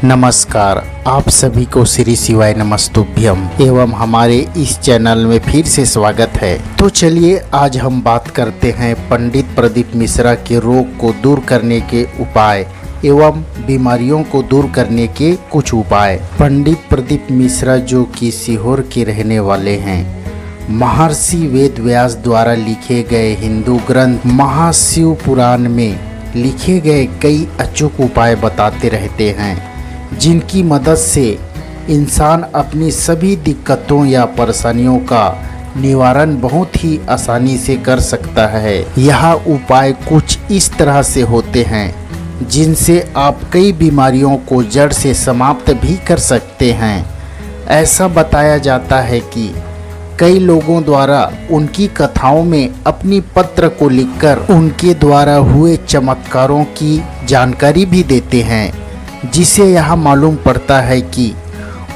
नमस्कार, आप सभी को श्री शिवाय नमस्तुभ्यम एवं हमारे इस चैनल में फिर से स्वागत है। तो चलिए आज हम बात करते हैं पंडित प्रदीप मिश्रा के रोग को दूर करने के उपाय एवं बीमारियों को दूर करने के कुछ उपाय। पंडित प्रदीप मिश्रा जो कि सीहोर के रहने वाले हैं, महर्षि वेद व्यास द्वारा लिखे गए हिंदू ग्रंथ महाशिव पुराण में लिखे गए कई अचूक उपाय बताते रहते हैं, जिनकी मदद से इंसान अपनी सभी दिक्कतों या परेशानियों का निवारण बहुत ही आसानी से कर सकता है। यह उपाय कुछ इस तरह से होते हैं जिनसे आप कई बीमारियों को जड़ से समाप्त भी कर सकते हैं। ऐसा बताया जाता है कि कई लोगों द्वारा उनकी कथाओं में अपनी पत्र को लिखकर उनके द्वारा हुए चमत्कारों की जानकारी भी देते हैं, जिसे यह मालूम पड़ता है कि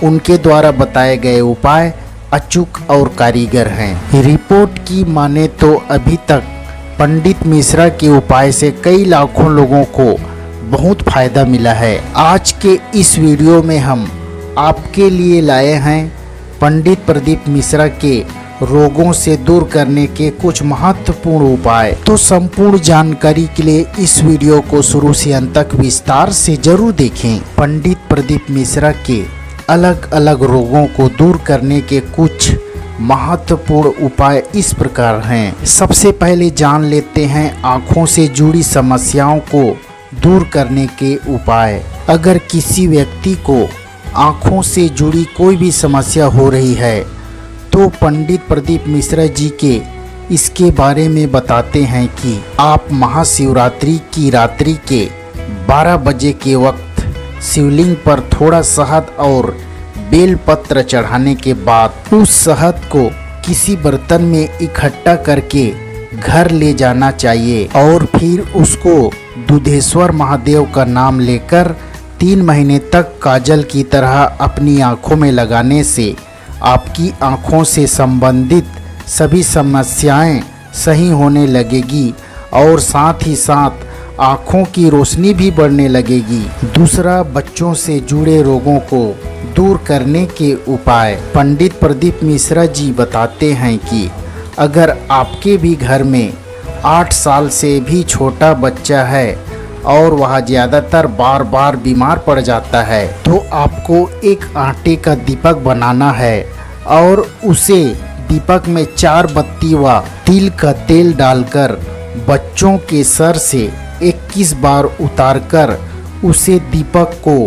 उनके द्वारा बताए गए उपाय अचूक और कारीगर हैं। रिपोर्ट की माने तो अभी तक पंडित मिश्रा के उपाय से कई लाखों लोगों को बहुत फायदा मिला है। आज के इस वीडियो में हम आपके लिए लाए हैं पंडित प्रदीप मिश्रा के रोगों से दूर करने के कुछ महत्वपूर्ण उपाय। तो संपूर्ण जानकारी के लिए इस वीडियो को शुरू से अंत तक विस्तार से जरूर देखें। पंडित प्रदीप मिश्रा के अलग अलग रोगों को दूर करने के कुछ महत्वपूर्ण उपाय इस प्रकार हैं। सबसे पहले जान लेते हैं आँखों से जुड़ी समस्याओं को दूर करने के उपाय। अगर किसी व्यक्ति को आँखों से जुड़ी कोई भी समस्या हो रही है तो पंडित प्रदीप मिश्रा जी के इसके बारे में बताते हैं कि आप महाशिवरात्रि की रात्रि के 12 बजे के वक्त शिवलिंग पर थोड़ा शहद और बेलपत्र चढ़ाने के बाद उस शहद को किसी बर्तन में इकट्ठा करके घर ले जाना चाहिए और फिर उसको दुधेश्वर महादेव का नाम लेकर 3 महीने तक काजल की तरह अपनी आँखों में लगाने से आपकी आँखों से संबंधित सभी समस्याएं सही होने लगेगी और साथ ही साथ आँखों की रोशनी भी बढ़ने लगेगी। दूसरा, बच्चों से जुड़े रोगों को दूर करने के उपाय। पंडित प्रदीप मिश्रा जी बताते हैं कि अगर आपके भी घर में 8 साल से भी छोटा बच्चा है और वह ज़्यादातर बार बार बीमार पड़ जाता है तो आपको एक आटे का दीपक बनाना है और उसे दीपक में 4 बत्ती व तिल का तेल डालकर बच्चों के सर से 21 बार उतारकर उसे दीपक को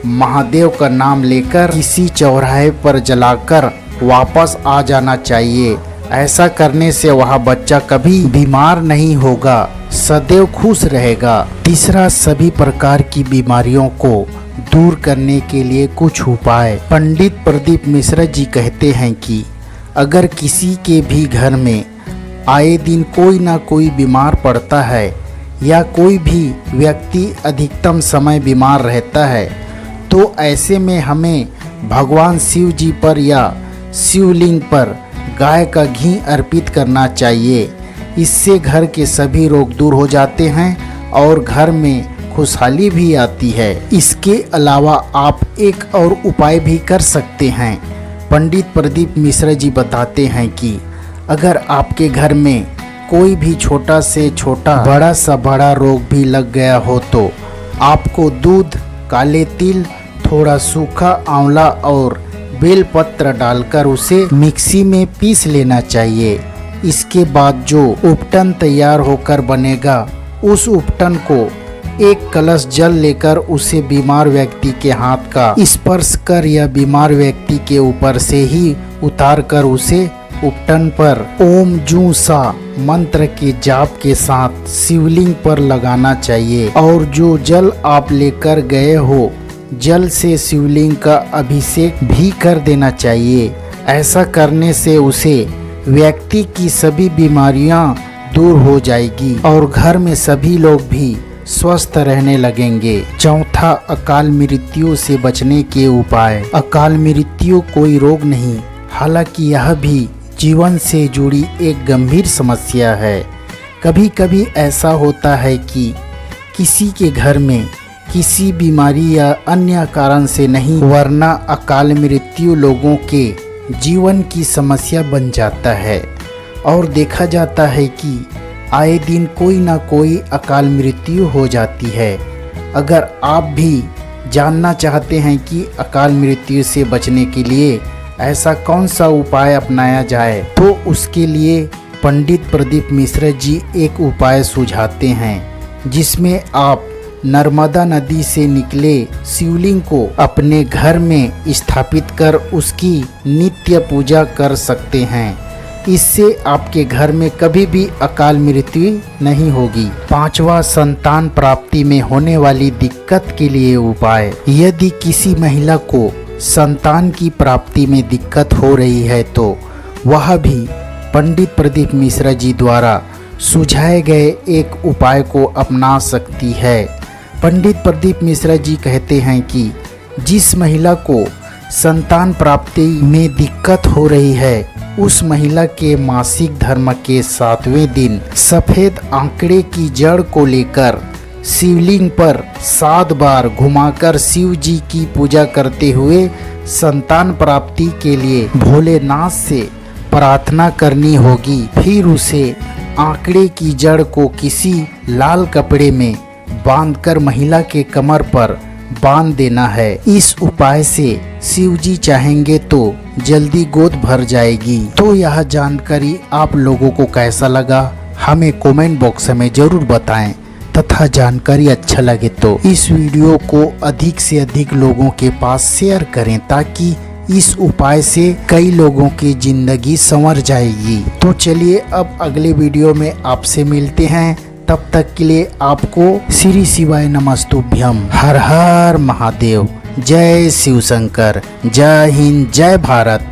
महादेव का नाम लेकर किसी चौराहे पर जलाकर वापस आ जाना चाहिए। ऐसा करने से वह बच्चा कभी बीमार नहीं होगा, सदैव खुश रहेगा। तीसरा, सभी प्रकार की बीमारियों को दूर करने के लिए कुछ उपाय। पंडित प्रदीप मिश्रा जी कहते हैं कि अगर किसी के भी घर में आए दिन कोई ना कोई बीमार पड़ता है या कोई भी व्यक्ति अधिकतम समय बीमार रहता है तो ऐसे में हमें भगवान शिव जी पर या शिवलिंग पर गाय का घी अर्पित करना चाहिए। इससे घर के सभी रोग दूर हो जाते हैं और घर में खुशहाली भी आती है। इसके अलावा आप एक और उपाय भी कर सकते हैं। पंडित प्रदीप मिश्रा जी बताते हैं कि अगर आपके घर में कोई भी छोटा से छोटा बड़ा सा बड़ा रोग भी लग गया हो तो आपको दूध, काले तिल, थोड़ा सूखा आंवला और बेलपत्र डालकर उसे मिक्सी में पीस लेना चाहिए। इसके बाद जो उपटन तैयार होकर बनेगा उस उपटन को एक कलश जल लेकर उसे बीमार व्यक्ति के हाथ का स्पर्श कर या बीमार व्यक्ति के ऊपर से ही उतार कर उसे उपटन पर ओम जू सा मंत्र के जाप के साथ शिवलिंग पर लगाना चाहिए और जो जल आप लेकर गए हो जल से शिवलिंग का अभिषेक भी कर देना चाहिए। ऐसा करने से उसे व्यक्ति की सभी बीमारियां दूर हो जाएगी और घर में सभी लोग भी स्वस्थ रहने लगेंगे। चौथा, अकाल मृत्यु से बचने के उपाय। अकाल मृत्यु कोई रोग नहीं, हालांकि यह भी जीवन से जुड़ी एक गंभीर समस्या है। कभी कभी ऐसा होता है कि किसी के घर में किसी बीमारी या अन्य कारण से नहीं, वरना अकाल मृत्यु लोगों के जीवन की समस्या बन जाता है। और देखा जाता है कि आए दिन कोई ना कोई अकाल मृत्यु हो जाती है। अगर आप भी जानना चाहते हैं कि अकाल मृत्यु से बचने के लिए ऐसा कौन सा उपाय अपनाया जाए, तो उसके लिए पंडित प्रदीप मिश्रा जी एक उपाय सुझाते हैं, जिसमें आप नर्मदा नदी से निकले शिवलिंग को अपने घर में स्थापित कर उसकी नित्य पूजा कर सकते हैं। इससे आपके घर में कभी भी अकाल मृत्यु नहीं होगी। 5वां, संतान प्राप्ति में होने वाली दिक्कत के लिए उपाय। यदि किसी महिला को संतान की प्राप्ति में दिक्कत हो रही है तो वह भी पंडित प्रदीप मिश्रा जी द्वारा सुझाए गए एक उपाय को अपना सकती है। पंडित प्रदीप मिश्रा जी कहते हैं कि जिस महिला को संतान प्राप्ति में दिक्कत हो रही है, उस महिला के मासिक धर्म के 7वें दिन सफ़ेद आंकड़े की जड़ को लेकर शिवलिंग पर 7 बार घुमाकर शिव जी की पूजा करते हुए संतान प्राप्ति के लिए भोलेनाथ से प्रार्थना करनी होगी। फिर उसे आंकड़े की जड़ को किसी लाल कपड़े में बांधकर महिला के कमर पर बांध देना है। इस उपाय से शिव जी चाहेंगे तो जल्दी गोद भर जाएगी। तो यह जानकारी आप लोगों को कैसा लगा, हमें कमेंट बॉक्स में जरूर बताएं, तथा जानकारी अच्छा लगे तो इस वीडियो को अधिक से अधिक लोगों के पास शेयर करें, ताकि इस उपाय से कई लोगों की जिंदगी संवर जाएगी। तो चलिए अब अगले वीडियो में आपसे मिलते हैं। तब तक के लिए आपको श्री शिवाय नमस्तुभ्यम। हर हर महादेव। जय शिव शंकर। जय हिंद। जय भारत।